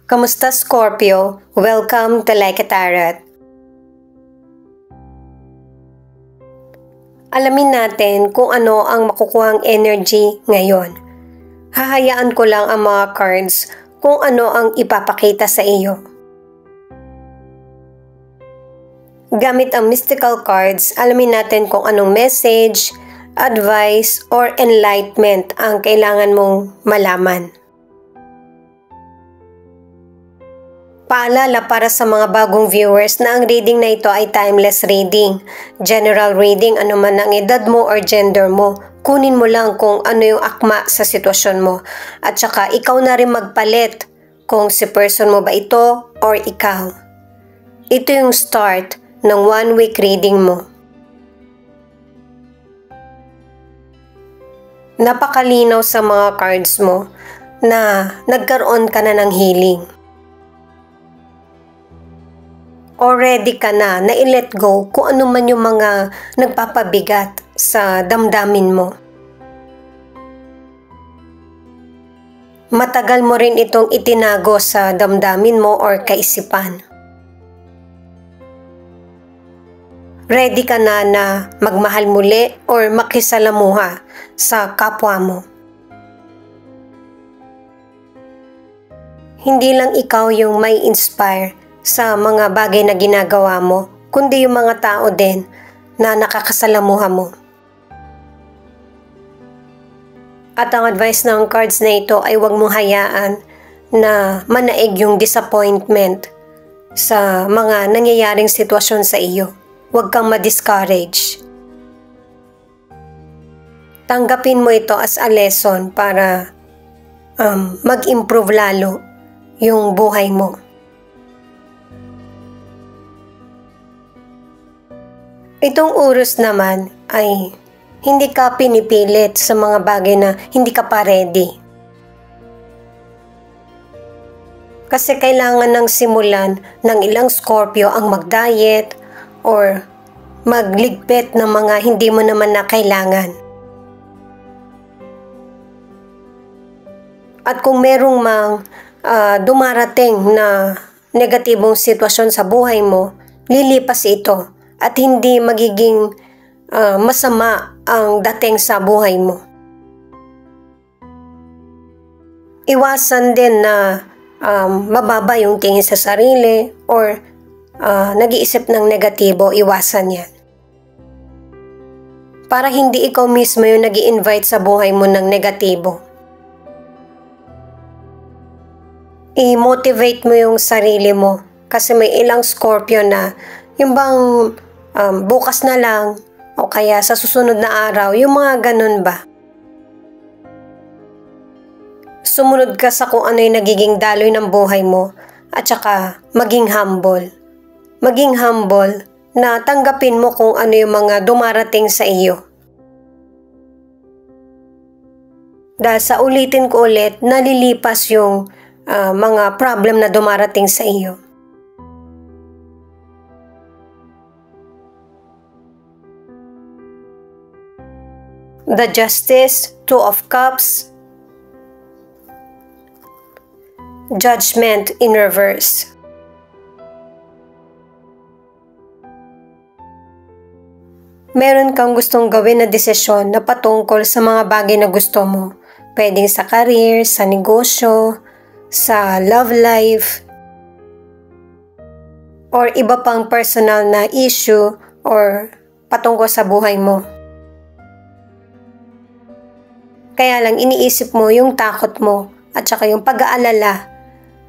Kamusta Scorpio? Welcome to Like a Tarot. Alamin natin kung ano ang makukuhang energy ngayon. Hahayaan ko lang ang mga cards kung ano ang ipapakita sa iyo. Gamit ang mystical cards, alamin natin kung anong message, advice, or enlightenment ang kailangan mong malaman. Paalala para sa mga bagong viewers na ang reading na ito ay timeless reading. General reading, anuman ang edad mo or gender mo. Kunin mo lang kung ano yung akma sa sitwasyon mo. At saka ikaw na rin magpalit kung si person mo ba ito or ikaw. Ito yung start ng 1 week reading mo. Napakalinaw sa mga cards mo na nagkaroon ka na ng healing. Already ka na i-let go kung ano man yung mga nagpapabigat sa damdamin mo. Matagal mo rin itong itinago sa damdamin mo or kaisipan. Ready ka na magmahal muli or makisalamuha sa kapwa mo. Hindi lang ikaw yung may inspire sa mga bagay na ginagawa mo, kundi yung mga tao din na nakakasalamuha mo. At ang advice ng cards na ito ay huwag mong hayaan na manaig yung disappointment sa mga nangyayaring sitwasyon sa iyo. Huwag kang ma-discourage. Tanggapin mo ito as a lesson para mag-improve lalo yung buhay mo. Itong Urus naman ay hindi ka pinipilit sa mga bagay na hindi ka pa ready. Kasi kailangan ng simulan ng ilang Scorpio ang mag-diet or magligpit ng mga hindi mo naman na kailangan. At kung merong dumarating na negatibong sitwasyon sa buhay mo, lilipas ito. At hindi magiging masama ang dating sa buhay mo. Iwasan din na mababa yung tingin sa sarili or nag-iisip ng negatibo, iwasan yan. Para hindi ikaw mismo yung nag-i-invite sa buhay mo ng negatibo. I-motivate mo yung sarili mo kasi may ilang Scorpio na yung bang bukas na lang o kaya sa susunod na araw, yung mga ganun ba? Sumunod ka sa kung ano yung nagiging daloy ng buhay mo at saka maging humble. Maging humble na tanggapin mo kung ano yung mga dumarating sa iyo. Dahil sa ulitin ko ulit, nalilipas yung mga problem na dumarating sa iyo. The Justice, 2 of Cups, Judgment in reverse. Meron kang gustong gawin na desisyon na patungkol sa mga bagay na gusto mo. Pwedeng sa career, sa negosyo, sa love life, or iba pang personal na issue or patungkol sa buhay mo. Kaya lang iniisip mo yung takot mo at saka yung pag-aalala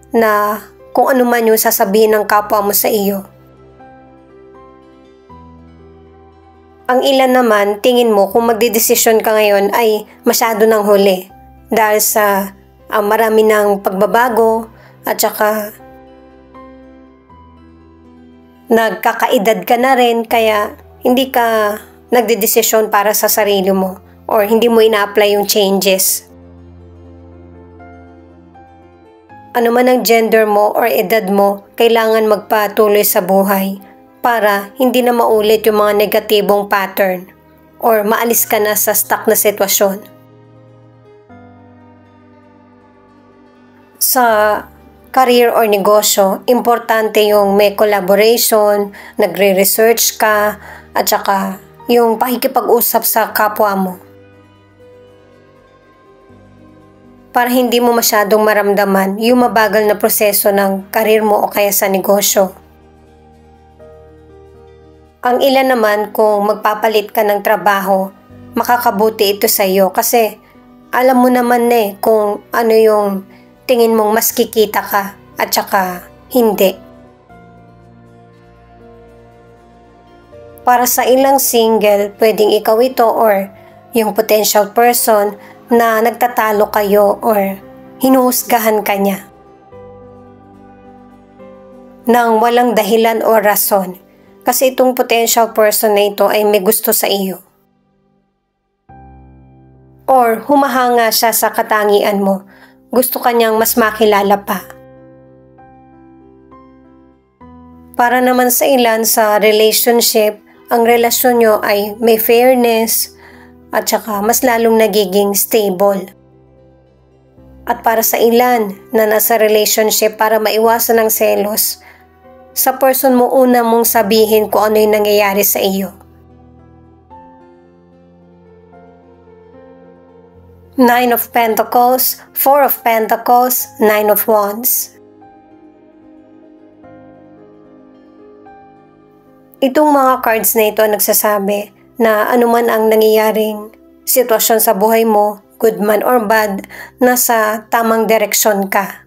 na kung ano man yung sasabihin ng kapwa mo sa iyo. Ang ilan naman, tingin mo kung magdedesisyon ka ngayon ay masyado ng huli dahil sa marami ng pagbabago at saka nagkakaedad ka na rin kaya hindi ka nagdedesisyon para sa sarili mo. Or hindi mo ina-apply yung changes. Ano man ang gender mo or edad mo, kailangan magpatuloy sa buhay para hindi na maulit yung mga negatibong pattern or maalis ka na sa stuck na sitwasyon. Sa career or negosyo, importante yung may collaboration, nagre-research ka, at saka yung pakikipag-usap sa kapwa mo. Para hindi mo masyadong maramdaman yung mabagal na proseso ng career mo o kaya sa negosyo. Ang ilan naman kung magpapalit ka ng trabaho, makakabuti ito sa iyo kasi alam mo naman kung ano yung tingin mong mas kikita ka at saka hindi. Para sa ilang single, pwedeng ikaw ito or yung potential person na nagtatalo kayo or hinuhusgahan ka niya nang walang dahilan o rason. Kasi itong potential person na ito ay may gusto sa iyo. Or humahanga siya sa katangian mo. Gusto kanyang mas makilala pa. Para naman sa ilan sa relationship, ang relasyon nyo ay may fairness at saka mas lalong nagiging stable. At para sa ilan na nasa relationship, para maiwasan ng selos, sa person mo una mong sabihin kung ano yung nangyayari sa iyo. 9 of Pentacles, 4 of Pentacles, 9 of Wands. Itong mga cards na ito nagsasabi na anuman ang nangyayaring sitwasyon sa buhay mo, good man or bad, nasa tamang direksyon ka.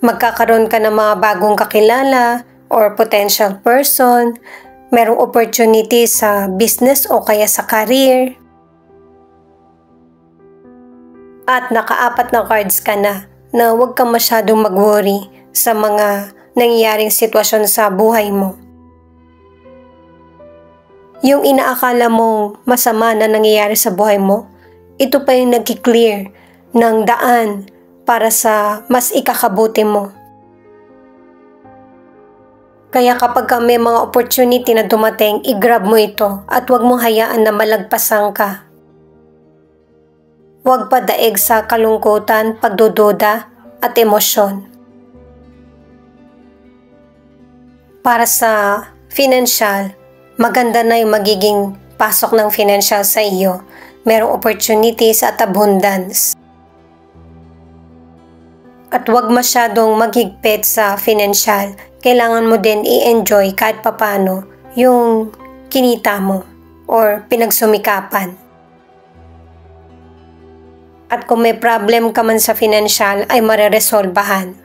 Magkakaroon ka ng mga bagong kakilala or potential person, merong opportunity sa business o kaya sa career. At nakaapat na cards ka na huwag kang masyadong mag-worry sa mga nangyayaring sitwasyon sa buhay mo. Yung inaakala mong masama na nangyayari sa buhay mo, ito pa yung nag-clear ng daan para sa mas ikakabuti mo. Kaya kapag may mga opportunity na dumating, i-grab mo ito at huwag mong hayaan na malagpasan ka. Huwag padaig sa kalungkutan, pagdududa at emosyon. Para sa financial, maganda na yung magiging pasok ng financial sa iyo. Merong opportunities at abundance. At huwag masyadong maghigpit sa financial. Kailangan mo din i-enjoy kahit papano yung kinita mo or pinagsumikapan. At kung may problem ka man sa financial ay mareresolbahan.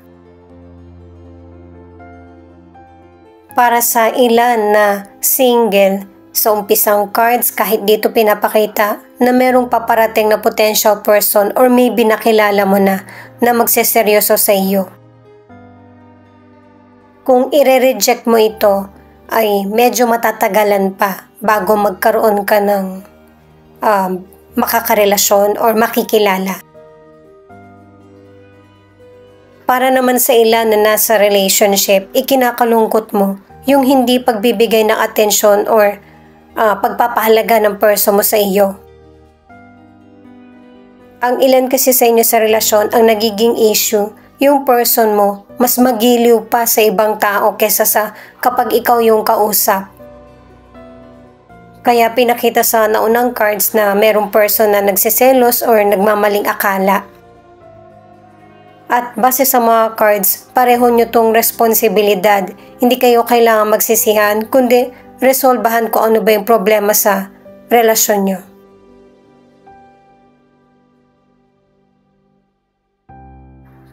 Para sa ilan na single, sa umpisang cards kahit dito pinapakita na merong paparating na potential person or maybe nakilala mo na magseseryoso sa iyo. Kung ire-reject mo ito ay medyo matatagalan pa bago magkaroon ka ng makakarelasyon or makikilala. Para naman sa ilan na nasa relationship, ikinakalungkot mo yung hindi pagbibigay ng atensyon or pagpapahalaga ng person mo sa iyo. Ang ilan kasi sa inyo sa relasyon, ang nagiging issue, yung person mo mas magiliw pa sa ibang tao kesa sa kapag ikaw yung kausap. Kaya pinakita sa naunang cards na merong person na nagsiselos or nagmamaling akala. At base sa mga cards, pareho nyo tong responsibilidad. Hindi kayo kailangan magsisihan, kundi resolbahan kung ano ba yung problema sa relasyon nyo.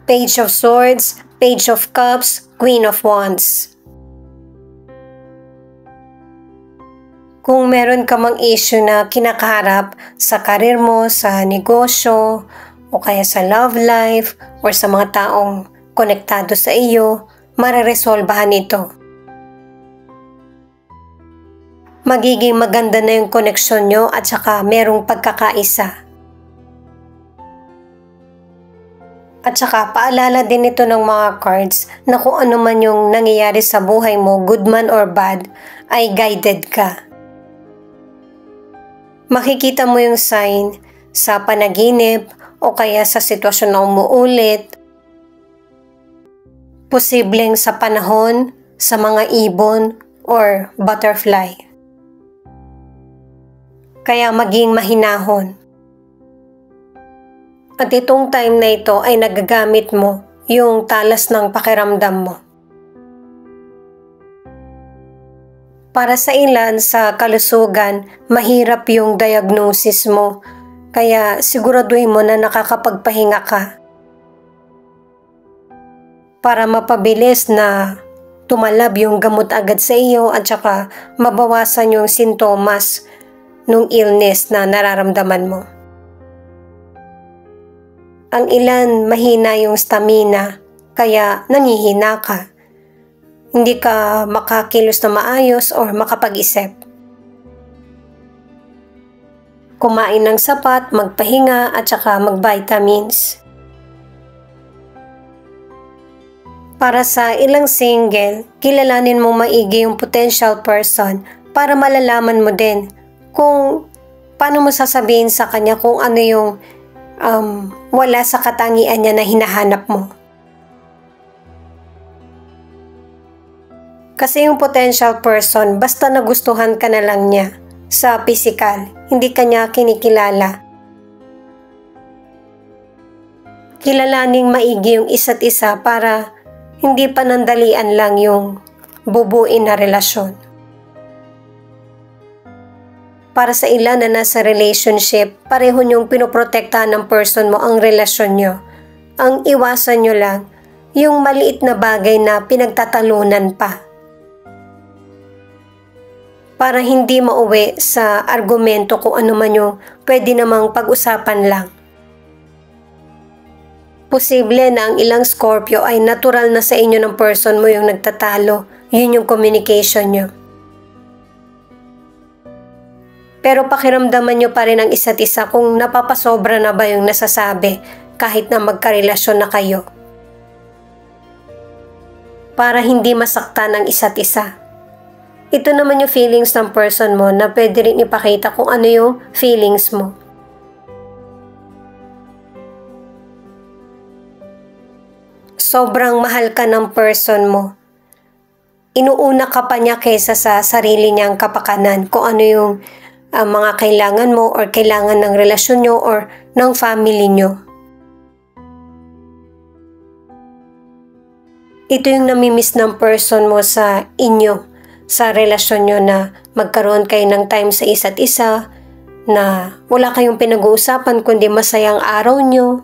Page of Swords, Page of Cups, Queen of Wands. Kung meron ka mang issue na kinakaharap sa karir mo, sa negosyo, o kaya sa love life, or sa mga taong konektado sa iyo, mareresolbahan ito. Magiging maganda na yung koneksyon nyo at saka merong pagkakaisa. At saka paalala din ito ng mga cards na kung ano man yung nangyayari sa buhay mo, good man or bad, ay guided ka. Makikita mo yung sign sa panaginip o kaya sa sitwasyon na umuulit. Posibleng sa panahon, sa mga ibon, or butterfly. Kaya maging mahinahon. At itong time na ito ay nagagamit mo yung talas ng pakiramdam mo. Para sa ilan sa kalusugan, mahirap yung diagnosis mo, kaya siguraduhin mo na nakakapagpahinga ka. Para mapabilis na tumalab yung gamot agad sa iyo at saka mabawasan yung sintomas ng illness na nararamdaman mo. Ang ilan mahina yung stamina kaya nangihina ka. Hindi ka makakilos na maayos o makapag-isip. Kumain ng sapat, magpahinga at saka mag-vitamins. Para sa ilang single, kilalanin mo maigi yung potential person para malalaman mo din kung paano mo sasabihin sa kanya kung ano yung wala sa katangian niya na hinahanap mo. Kasi yung potential person, basta nagustuhan ka na lang niya sa physical, hindi ka niya kinikilala. Kilalaning maigi yung isa't isa para hindi panandalian lang yung bubuin na relasyon. Para sa ilan na nasa relationship, pareho niyong pinoprotektahan ng person mo ang relasyon niyo. Ang iwasan niyo lang, yung maliit na bagay na pinagtatalunan pa. Para hindi mauwi sa argumento kung ano man yung pwede namang pag-usapan lang. Posible na ang ilang Scorpio ay natural na sa inyo ng person mo yung nagtatalo. Yun yung communication nyo. Pero pakiramdaman nyo pa rin ang isa't isa kung napapasobra na ba yung nasasabi kahit na magkarelasyon na kayo. Para hindi masaktan ang isa't isa. Ito naman yung feelings ng person mo na pwede rin ipakita kung ano yung feelings mo. Sobrang mahal ka ng person mo. Inuuna ka pa niya kaysa sa sarili niyang kapakanan kung ano yung mga kailangan mo or kailangan ng relasyon nyo or ng family nyo. Ito yung namimiss ng person mo sa inyo, sa relasyon nyo na magkaroon kayo ng time sa isa't isa, na wala kayong pinag-uusapan kundi masayang araw nyo.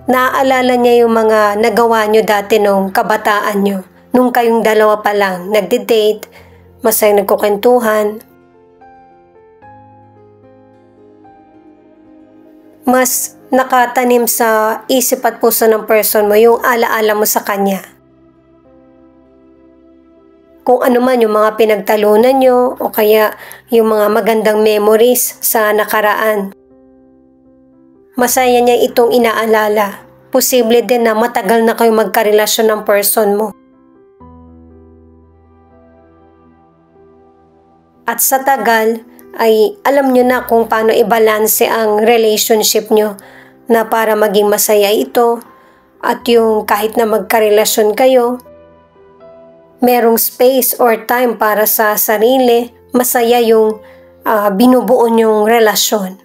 Naaalala niya yung mga nagawa nyo dati nung kabataan nyo, nung kayong dalawa pa lang, nagde-date, masayang nagkukwentuhan. Mas nakatanim sa isip at puso ng person mo yung alaala mo sa kanya. Kung ano man yung mga pinagtalunan nyo o kaya yung mga magandang memories sa nakaraan. Masaya niya itong inaalala. Posible din na matagal na kayong magkarelasyon ng person mo. At sa tagal, ay alam nyo na kung paano i-balance ang relationship nyo na para maging masaya ito at yung kahit na magkarelasyon kayo, merong space or time para sa sarili, masaya yung binubuo nyong relasyon.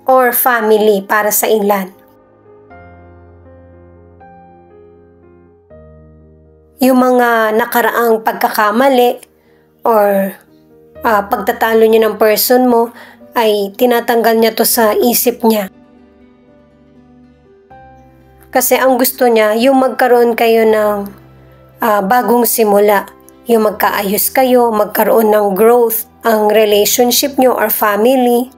Or family para sa ilan. Yung mga nakaraang pagkakamali or pagtatalo niya ng person mo ay tinatanggal niya to sa isip niya. Kasi ang gusto niya, yung magkaroon kayo ng bagong simula. Yung magkaayos kayo, magkaroon ng growth ang relationship niyo or family.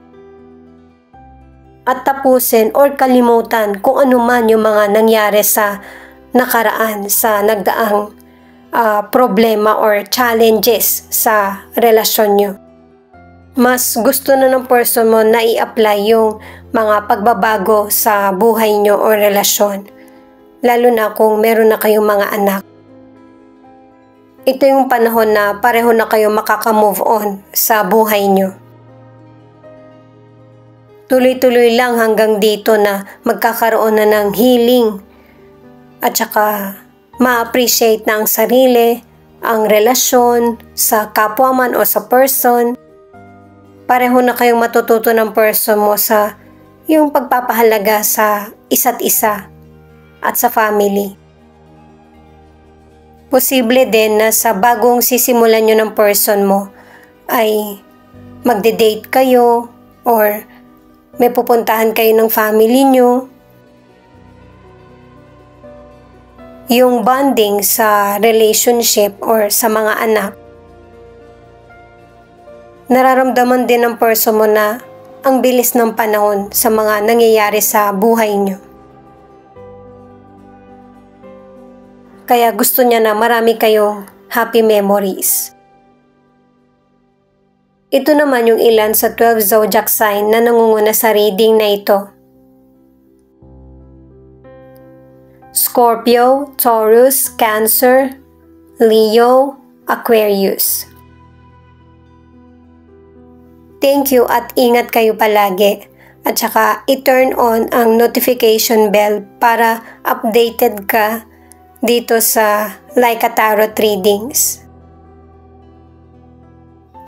At tapusin or kalimutan kung ano man yung mga nangyari sa nakaraan, sa nagdaang problema or challenges sa relasyon nyo. Mas gusto na ng person mo na i-apply yung mga pagbabago sa buhay nyo o relasyon, lalo na kung meron na kayong mga anak. Ito yung panahon na pareho na kayo makaka-move on sa buhay nyo. tuloy-tuloy lang hanggang dito na magkakaroon na ng healing at saka ma-appreciate na ang sarili, ang relasyon sa kapwa man o sa person. Pareho na kayong matututo ng person mo sa yung pagpapahalaga sa isa't isa at sa family. Posible din na sa bagong sisimulan nyo ng person mo ay magde-date kayo or may pupuntahan kayo ng family nyo. Yung bonding sa relationship or sa mga anak, nararamdaman din ng person mo na ang bilis ng panahon sa mga nangyayari sa buhay nyo. Kaya gusto niya na marami kayong happy memories. Ito naman yung ilan sa 12 zodiac sign na nangunguna sa reading na ito. Scorpio, Taurus, Cancer, Leo, Aquarius. Thank you at ingat kayo palagi. At saka i-turn on ang notification bell para updated ka dito sa Laika Tarot Readings.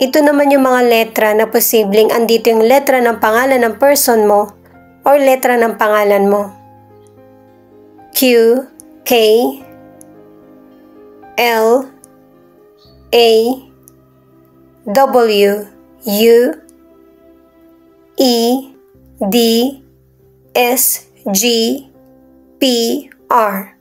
Ito naman yung mga letra na posibleng andito yung letra ng pangalan ng person mo or letra ng pangalan mo. Q, K, L, A, W, U, E, D, S, G, P, R.